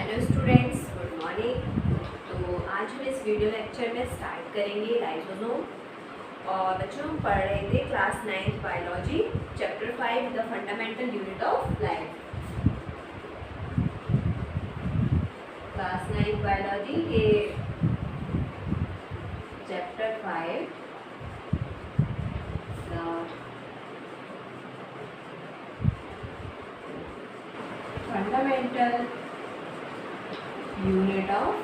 Hello students, good morning. तो आज हम इस वीडियो लेक्चर में स्टार्ट करेंगे लाइसोसोम। और बच्चों हम पढ़ रहे थे class 9 biology chapter 5 the fundamental unit of life. Class 9 biology के chapter 5 the fundamental unit of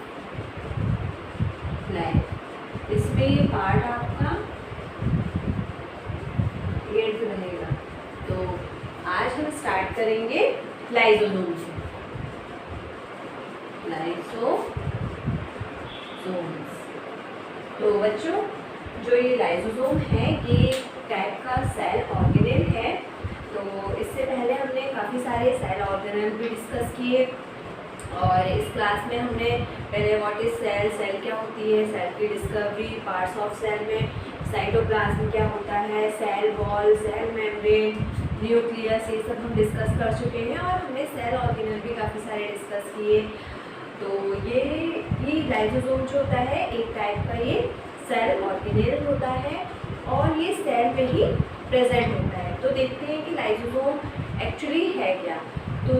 life. इसमें ये पार्ट आपका 8th रहेगा। तो आज हम स्टार्ट करेंगे लाइसोसोम से। लाइसोसोम्स। तो बच्चों, जो ये लाइसोसोम है ये टाइप का सेल ऑर्गेनेल है। तो इससे पहले हमने काफ़ी सारे सेल ऑर्गेनेल भी डिस्कस किए और इस क्लास में हमने पहले व्हाट इज सेल, सेल क्या होती है, सेल की डिस्कवरी, पार्ट्स ऑफ सेल में साइटोप्लाज्म क्या होता है, cell wall, cell membrane, nucleus, ये सब हम डिस्कस कर चुके हैं। और हमने सेल ऑर्गेनेल भी काफ़ी सारे डिस्कस किए। तो ये लाइसोसोम जो होता है एक टाइप का ये सेल ऑर्गेनेल होता है और ये सेल में ही प्रेजेंट होता है। तो देखते हैं कि लाइसोसोम एक्चुअली है क्या। तो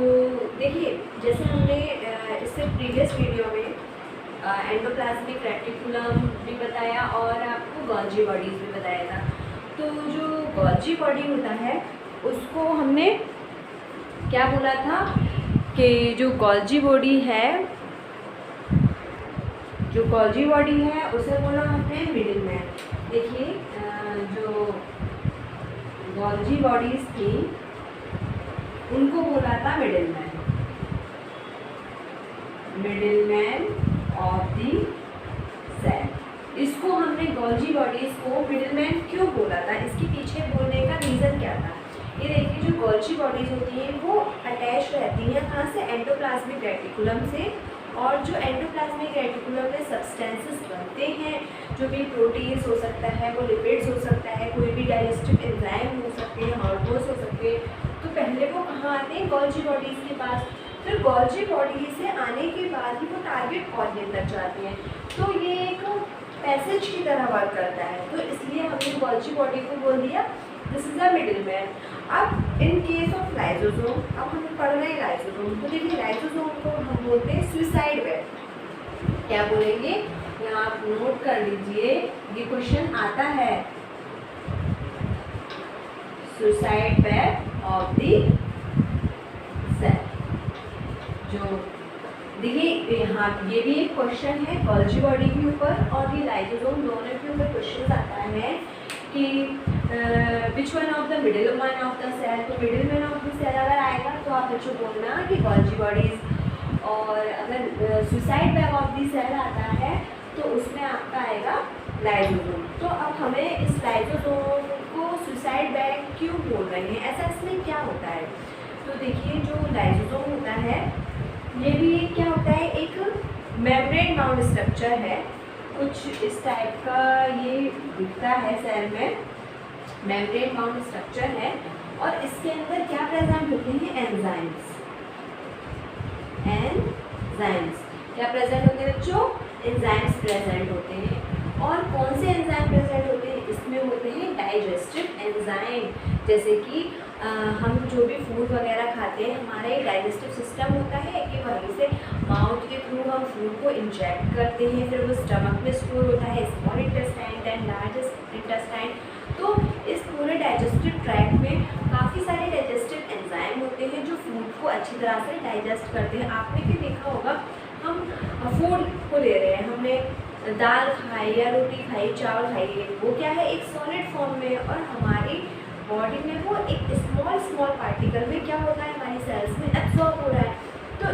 देखिए, जैसे हमने इससे प्रीवियस वीडियो में एंडोप्लाज्मिक रेटिकुलम भी बताया और आपको गोल्जी बॉडीज़ भी बताया था। तो जो गोल्जी बॉडी होता है उसको हमने क्या बोला था कि जो गोल्जी बॉडी है उसे बोला हमने मिडिल मैन। देखिए, जो गोल्जी बॉडीज़ थी उनको बोला था middle man of the cell. इसको हमने गोल्जी बॉडीज़ को मिडिल मैन क्यों बोला था, इसके पीछे बोलने का रीज़न क्या था। ये देखिए, जो गोल्जी बॉडीज़ होती हैं वो अटैच रहती हैं कहाँ से, एंडोप्लाज्मिक रेटिकुलम से। और जो एंडोप्लाज्मिक रेटिकुलम में सब्सटेंसेस बनते हैं, जो भी प्रोटीन्स हो सकता है, वो लिपिड्स हो सकता है, कोई भी डाइजेस्टिव एंजाइम हो सकते हैं, हार्मोन्स हो सकते हैं। तो पहले वो कहाँ आते हैं, गोल्जी बॉडीज़ के पास। फिर गोल्जी बॉडी से आने के बाद ही वो टारगेट ऑर्गन तक जाते हैं। तो ये एक पैसेज की तरह वर्क करता है। तो इसलिए हमने गोल्जी बॉडी को बोल दिया this is the middle man. अब इन केस ऑफ लाइसोसोम, अब हम पढ़ रहे हैं लाइसोसोम। तो देखिए, लाइसोसोम को हम बोलते हैं सुसाइड वेब। क्या बोलेंगे, यहाँ आप नोट कर लीजिए, ये क्वेश्चन आता है, suicide web of the cell. जो देखिए यहाँ ये भी एक क्वेश्चन है गोल्जी बॉडी के ऊपर और ये लाइसोसोम दोनों के ऊपर क्वेश्चन आता है कि which one of the middle man of the cell. तो middle man of the cell अगर आएगा तो आप बच्चों बोलना कि गोल्जी बॉडीज। और अगर suicide web of the cell आता है तो उसमें आपका आएगा लाइसोसोम। तो अब हमें इस लाइसोसोम को सुसाइड वेब क्यों बोल रहे हैं, ऐसा इसमें क्या होता है। तो देखिए, जो लाइसोसोम होता है ये भी क्या होता है, एक मेम्ब्रेन बाउंड स्ट्रक्चर है। कुछ इस टाइप का ये दिखता है सेल में, मेम्ब्रेन बाउंड स्ट्रक्चर है। और इसके अंदर क्या प्रेजेंट होते हैं, एंजाइम्स। क्या प्रेजेंट होते हैं बच्चों, एंजाइम्स प्रेजेंट होते हैं। और कौन से एंजाइम प्रेजेंट होते हैं, इसमें होते हैं डाइजेस्टिव एंजाइम। जैसे कि हम जो भी फूड वगैरह खाते हैं, हमारा एक डाइजेस्टिव सिस्टम होता है कि वहीं से माउथ के थ्रू हम फूड को इंजेक्ट करते हैं, फिर वो स्टमक में स्टोर होता है, small intestine and large intestine. तो इस पूरे डाइजेस्टिव ट्रैक्ट में काफ़ी सारे डाइजेस्टिव एंजाइम होते हैं जो फूड को अच्छी तरह से डाइजेस्ट करते हैं। आपने भी देखा होगा, हम फूड को ले रहे हैं, हमने दाल खाई या रोटी खाई, चावल खाई, वो क्या है, एक सॉलिड फॉर्म में, और हमारी बॉडी में वो एक स्मॉल पार्टिकल में क्या होता है, हमारी सेल्स में एब्जॉर्ब हो रहा है। तो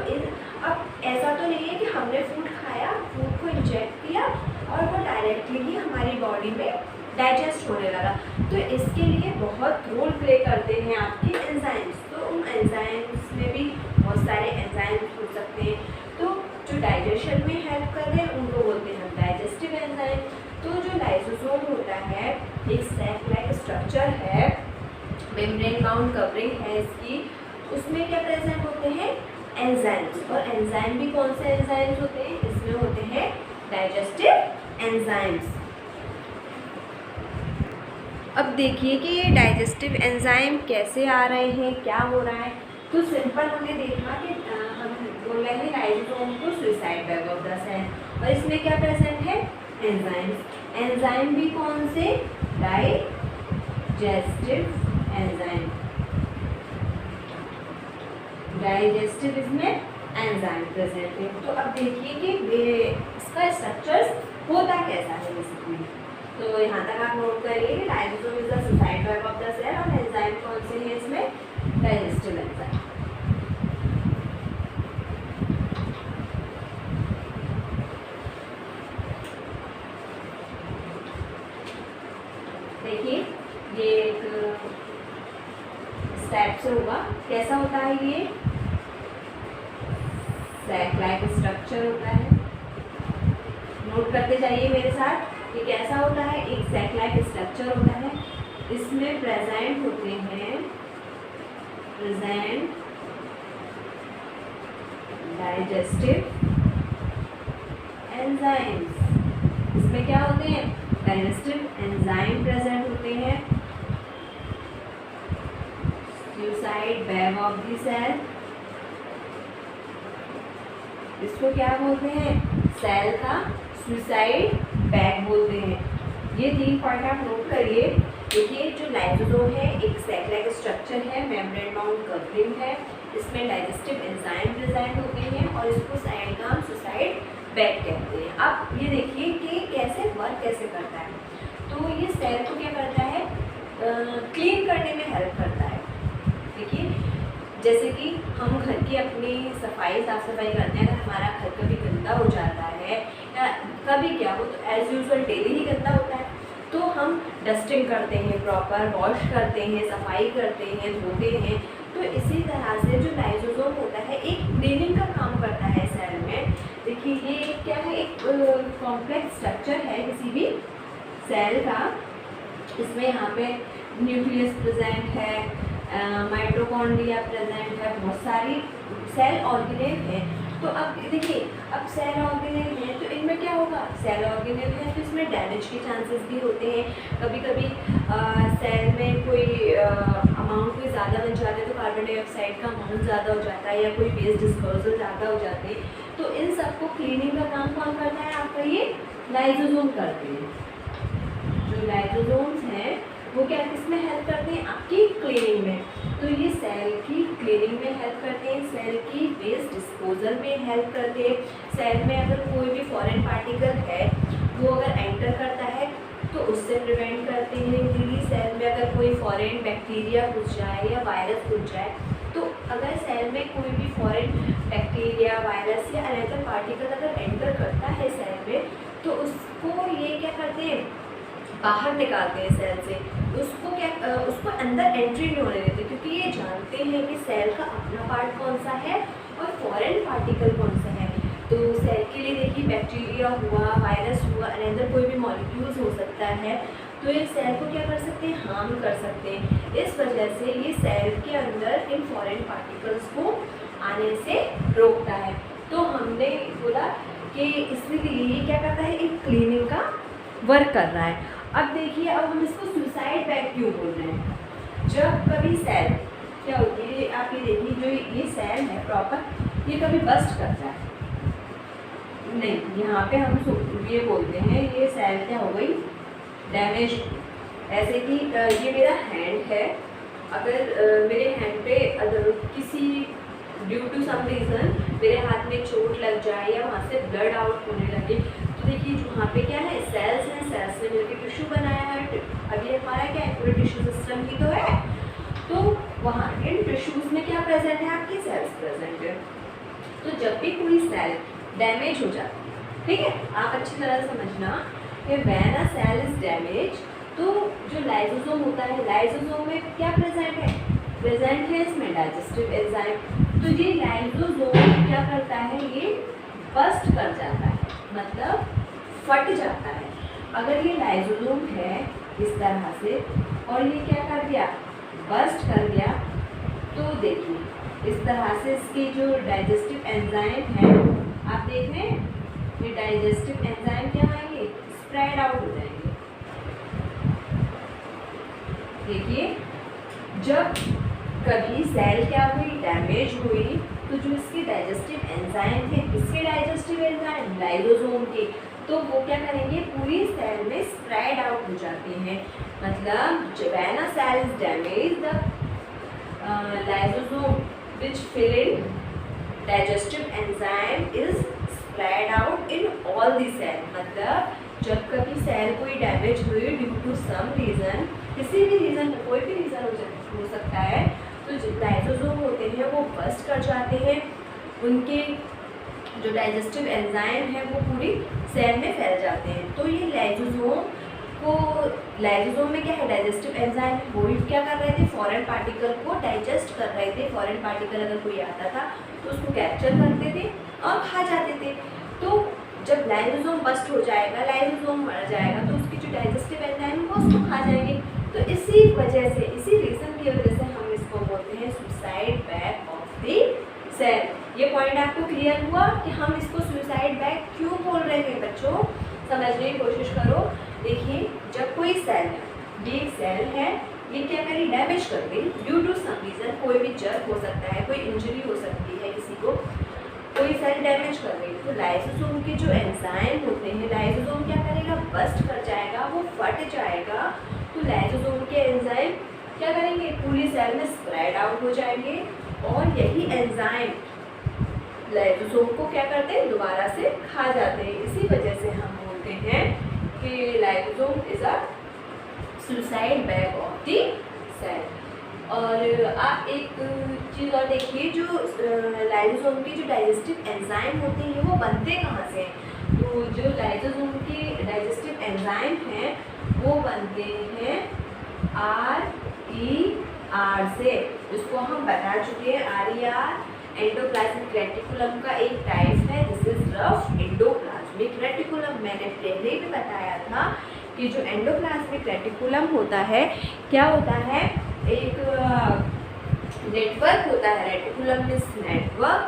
अब ऐसा तो नहीं है कि हमने फूड खाया, फूड को इंजेक्ट किया और वो डायरेक्टली ही हमारी बॉडी में डाइजेस्ट होने लगा। तो इसके लिए बहुत रोल प्ले करते हैं आपके एंजाइम्स। तो उन एंजाइम्स में भी बहुत सारे एंजाइम्स हो सकते हैं। तो जो डाइजेशन में हेल्प कर रहे हैं उनको बोलते हैं डाइजेस्टिव एंजाइम। तो जो लाइसोसोम होता है एक सैक लाइक स्ट्रक्चर है, मेम्ब्रेन बाउंड कवरिंग है इसकी, उसमें क्या प्रेजेंट होते हैं, एंजाइम्स। और एंजाइम भी कौन से एंजाइम्स होते हैं, इसमें होते हैं डाइजेस्टिव एंजाइम्स। अब देखिए कि ये डाइजेस्टिव एंजाइम कैसे आ रहे हैं, क्या हो रहा है। तो सिंपल हमने देखा कि हम बोल रहे हैं लाइसोसोम को suicide bag of the cell, और इसमें क्या प्रेजेंट है, एंजाइम्स। एंजाइम भी कौन से, डाइजेस्टिव एंजाइम। डाइजेस्टिव इसमें एंजाइम प्रेजेंट है। तो अब देखिए कि इसका स्ट्रक्चर होता कैसा है बेसिकली। तो यहाँ तक आप नोट करिए कि lysosome is the suicide bag of the cell, और एंजाइम कौन से हैं इसमें, डाइजेस्टिव एंजाइम। देखिए ये एक स्टेप से होगा, कैसा होता है, ये सैक लाइक स्ट्रक्चर होता है। नोट करते जाइए मेरे साथ, ये कैसा होता है, एक सैक लाइक स्ट्रक्चर होता है। इसमें प्रेजेंट होते हैं डाइजेस्टिव एंजाइम्स। इसमें क्या होते हैं, डाइजेस्टिव एंजाइम प्रेजेंट होते हैं। Suicide bag of the cell, इसको क्या बोलते हैं, सेल का सुसाइड बैग बोलते हैं। ये 3 पॉइंट आप नोट करिए। देखिए जो लाइसोसोम है एक सैक लाइक स्ट्रक्चर है, मेम्ब्रेन बाउंड कवरिंग है, इसमें डाइजेस्टिव एंजाइम प्रेजेंट होते हैं, और इसको सेल का सुसाइड बैग कहते हैं। अब ये देखिए कि कैसे वर्क कैसे करता है। तो ये सेल को क्या करता है, क्लीन करने में हेल्प करता है। देखिए जैसे कि हम घर की अपनी सफाई साफ सफाई करते हैं, अगर हमारा घर कभी गंदा हो जाता है या कभी क्या हो, तो एज़ यूजुअल डेली ही गंदा होता है, तो हम डस्टिंग करते हैं, प्रॉपर वॉश करते हैं, सफाई करते हैं, धोते हैं। तो इसी तरह से जो लाइसोसोम होता है एक क्लीनिंग का काम करता है सेल में। देखिए ये क्या है, एक कॉम्प्लेक्स स्ट्रक्चर है किसी भी सेल का। इसमें यहाँ पे न्यूक्लियस प्रेजेंट है, माइटोकॉन्ड्रिया प्रेजेंट है, बहुत सारी सेल ऑर्गेनेल है। तो अब देखिए, अब सेल ऑर्गेनेल है तो इनमें क्या होगा, सेल ऑर्गेनेल है तो इसमें डैमेज के चांसेस भी होते हैं। कभी कभी सेल में कोई अमाउंट कोई ज़्यादा बन जाता है, तो कार्बन डाइऑक्साइड का अमाउंट ज़्यादा हो जाता है, या कोई वेस्ट डिस्पोजल ज़्यादा हो जाते हैं। तो इन सबको क्लीनिंग का काम कौन करता है, आपका ये लाइसोसोम करते हैं। जो लाइसोसोम्स हैं वो क्या किसमें हेल्प करते हैं, आपकी क्लीनिंग में। तो ये सेल की क्लीनिंग में हेल्प करते हैं, सेल की वेस्ट डिस्पोजल में हेल्प करते हैं। सेल में अगर कोई भी फॉरेन पार्टिकल है वो अगर एंटर करता है तो उससे प्रिवेंट करते हैं इजीली। सेल में अगर कोई फॉरेन बैक्टीरिया घुस जाए या वायरस घुस जाए, तो अगर सेल में कोई भी फॉरेन बैक्टीरिया, वायरस या अनदर पार्टिकल अगर एंटर करता है सेल में, तो उसको ये क्या करते हैं, बाहर निकालते हैं सेल से। उसको अंदर एंट्री नहीं होने देते, क्योंकि ये जानते हैं कि सेल का अपना पार्ट कौन सा है और फॉरेन पार्टिकल कौन सा है। तो सेल के लिए देखिए बैक्टीरिया हुआ, वायरस हुआ, अनदर कोई भी मॉलिक्यूल्स हो सकता है, तो ये सेल को क्या कर सकते हैं, हार्म कर सकते हैं। इस वजह से ये सेल के अंदर इन फॉरेन पार्टिकल्स को आने से रोकता है। तो हमने बोला कि इसलिए ये क्या करता है, एक क्लीनिंग का वर्क कर रहा है। अब देखिए, अब हम इसको सुसाइड बैग क्यों बोल रहे हैं। जब कभी सेल क्या होती है, आप ये देखिए, जो ये सेल है प्रॉपर, ये कभी बस्ट करता है नहीं, यहाँ पे हम ये बोलते हैं ये सेल क्या हो गई, डैमेज। ऐसे कि ये मेरा हैंड है, अगर मेरे हैंड पे अगर किसी ड्यू टू सम रीज़न मेरे हाथ में चोट लग जाए या वहाँ से ब्लड आउट होने लगे, तो देखिए वहाँ पे क्या है, सेल्स हैं, सेल्स ने मिलकर टिश्यू बनाया है। अभी हमारा क्या है, पूरे टिश्यू सिस्टम ही तो है। तो वहाँ इन टिश्यूज़ में क्या प्रेजेंट है, आपकी सेल्स प्रेजेंट है। तो जब भी कोई सेल डैमेज हो जाती है, ठीक है, आप अच्छी तरह समझना कि when a cell is damage, तो जो लाइसोसोम होता है, लाइसोसोम में क्या प्रेजेंट है, प्रेजेंट है इसमें डाइजेस्टिव एंजाइम। तो ये लाइसोसोम क्या करता है, ये बस्ट कर जाता है, मतलब फट जाता है। अगर ये लाइसोसोम है इस तरह से और ये क्या कर दिया, बस्ट कर गया, तो देखिए इस तरह से इसकी जो डाइजेस्टिव एंजाइम है, आप देख रहे हैं, ये डाइजेस्टिव एंजाइम क्या आएंगे, स्प्रेड आउट हो जाएंगे। देखिए, जब कभी सेल क्या हुई, डैमेज हुई, तो जो इसके डाइजेस्टिव एंजाइम थे, किसके डाइजेस्टिव एंजाइम, लाइसोसोम के, तो वो क्या करेंगे, पूरी सेल में स्प्रेड आउट हो जाते हैं। मतलब when a cell is damage, the lysosome which fill in digestive enzyme is spread out in all the cell. मतलब जब कभी सेल कोई डैमेज हुई ड्यू टू सम रीज़न, किसी भी रीज़न, कोई भी रीज़न हो सकता है, तो जो लाइसोसोम होते हैं वो बस्ट कर जाते हैं, उनके जो डाइजेस्टिव एंजाइम है वो पूरी सेल में फैल जाते हैं। तो ये लाइसोसोम में क्या है, डाइजेस्टिव एंजाइम है, वो भी क्या कर रहे थे, फॉरेन पार्टिकल को डाइजेस्ट कर रहे थे। फॉरेन पार्टिकल अगर कोई आता था तो उसको कैप्चर करते थे और खा जाते थे। तो जब लाइसोसोम बस्ट हो जाएगा, लाइसोसोम मर जाएगा, तो उसकी जो डाइजेस्टिव एंजाइम है वो उसको खा जाएंगे। तो इसी वजह से, इसी रीज़न की वजह से हम इसको बोलते हैं suicide bag of the cell. ये पॉइंट आपको क्लियर हुआ कि हम इसको सुसाइड बैग क्यों बोल रहे हैं बच्चों, समझने की कोशिश करो। देखिए, जब कोई सेल है, ये सेल है, ये क्या करी, डैमेज कर गई ड्यू टू सम रीज़न, कोई भी जर्क हो सकता है, कोई इंजरी हो सकती है किसी को, कोई सेल डैमेज कर गई, तो लाइसोसोम के जो एंजाइम होते हैं, लाइसोसोम क्या करेगा, बस्ट कर जाएगा, वो फट जाएगा। तो लाइसोसोम के एंजाइम क्या करेंगे, पूरी सेल में स्प्रेड आउट हो जाएंगे, और यही एंजाइम लाइसोसोम को क्या करते हैं, दोबारा से खा जाते हैं। इसी वजह से हम बोलते हैं कि lysosome is a suicide bag of the cell. और आप एक चीज़ और देखिए, जो लाइसोसोम की जो डाइजेस्टिव एंजाइम होते हैं वो बनते कहाँ से हैं। तो जो लाइसोसोम की डाइजेस्टिव एंजाइम हैं वो बनते हैं RER से, जिसको हम बता चुके हैं। RER एंडोप्लाज्मिक रेटिकुलम का एक टाइप है, this is rough endoplasmic reticulum. मैंने पहले भी बताया था कि जो एंडोप्लाज्मिक रेटिकुलम होता है, क्या होता है, एक नेटवर्क होता है, रेटिकुलम मीन्स नेटवर्क,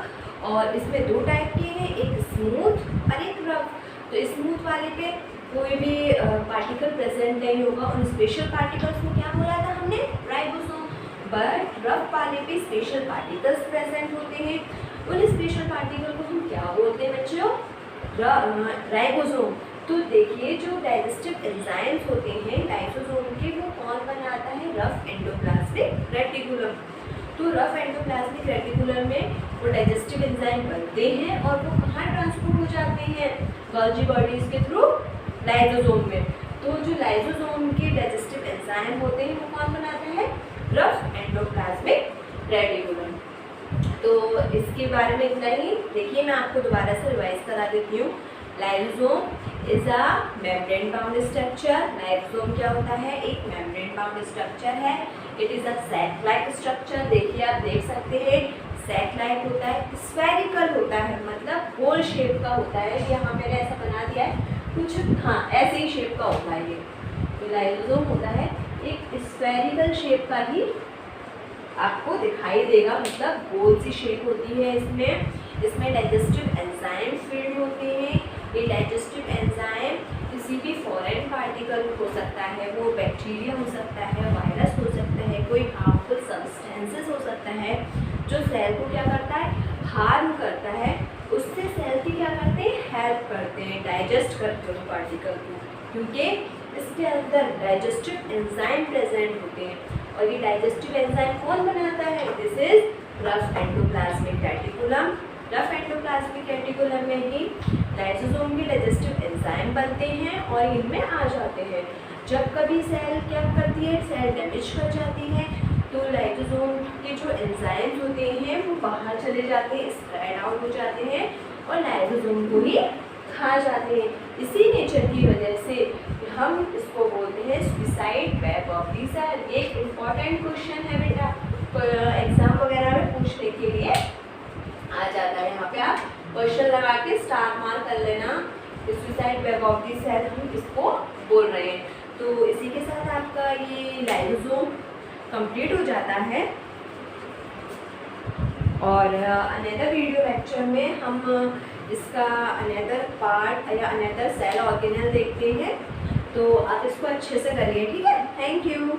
और इसमें दो टाइप के हैं, एक स्मूथ और एक रफ। तो स्मूथ वाले पे कोई भी पार्टिकल प्रेजेंट नहीं होगा, उन स्पेशल पार्टिकल्स को क्या बोला था हमने, राइबोसोम। बट रफ वाले पे स्पेशल पार्टिकल्स प्रेजेंट होते हैं, उन स्पेशल पार्टिकल को हम क्या बोलते हैं बच्चों, राइबोसोम। तो देखिए, जो डाइजेस्टिव एंजाइम्स होते हैं लाइसोसोम के, वो कौन बनाता है, रफ एंडोप्लाज्मिक रेटिकुलम। तो रफ एंडोप्लाज्मिक रेटिकुलम में वो डाइजेस्टिव एंजाइम बनते हैं और वो कहाँ ट्रांसपोर्ट हो जाते हैं, गोल्जी बॉडीज के थ्रू लाइसोसोम में। तो जो लाइसोसोम के डाइजेस्टिव एंजाइम होते हैं वो कौन बनाता है, रफ एंडोप्लाज्मिक रेटिकुलम। तो इसके बारे में इतना ही। देखिए, मैं आपको दोबारा से रिवाइज करा देती हूँ। Lysosome is a membrane bound structure. Lysosome क्या होता है, एक मेम्ब्रेन बाउंड स्ट्रक्चर है। It is a sac like structure. देखिए, आप देख सकते हैं, सैक लाइक होता है, स्फेरिकल होता है, मतलब गोल शेप का होता है। यहाँ मैंने ऐसा बना दिया है कुछ, हाँ ऐसे ही शेप का होता है ये। तो लाइसोसोम होता है एक स्फेरिकल शेप का ही आपको दिखाई देगा, मतलब गोल सी शेप होती है इसमें डाइजेस्टिव एंजाइम फील्ड होते हैं। ये डाइजेस्टिव एंजाइम किसी भी फॉरेन पार्टिकल हो सकता है, वो बैक्टीरिया हो सकता है, वायरस हो सकता है, कोई हार्मफुल सब्सटेंसेस हो सकता है, जो सेल को क्या करता है, हार्म करता है, उससे सेल की क्या करते हैं, हेल्प करते हैं, डाइजेस्ट करते हैं पार्टिकल को, क्योंकि इसके अंदर डाइजेस्टिव एंजाइम प्रेजेंट होते हैं। और ये डाइजेस्टिव एंजाइम कौन बनाता है, this is rough endoplasmic reticulum. Rough endoplasmic reticulum में ही लाइसोसोम के डाइजेस्टिव एंजाइम बनते हैं और इनमें आ जाते हैं। जब कभी सेल क्या करती है, सेल डैमेज कर जाती है, तो लाइसोसोम के जो एंजाइम्स होते हैं वो बाहर चले जाते हैं, स्प्रेड आउट हो जाते हैं और लाइसोसोम को ही खा जाते हैं। इसी नेचर की वजह से हम इसको बोलते हैं suicide bag of the cell. ये एक इम्पॉर्टेंट क्वेश्चन है बेटा, एग्जाम वगैरह में पूछने के लिए आ जाता है। यहाँ पे आप क्वेश्चन लगा के स्टार मार्क कर लेना, suicide bag of the cell हम इसको बोल रहे हैं। तो इसी के साथ आपका ये लाइसोसोम कंप्लीट हो जाता है। और अनदर वीडियो लेक्चर में हम इसका अनदर पार्ट या अनदर सेल ऑर्गेनल देखते हैं। तो आप इसको अच्छे से करिए, ठीक है। Thank you.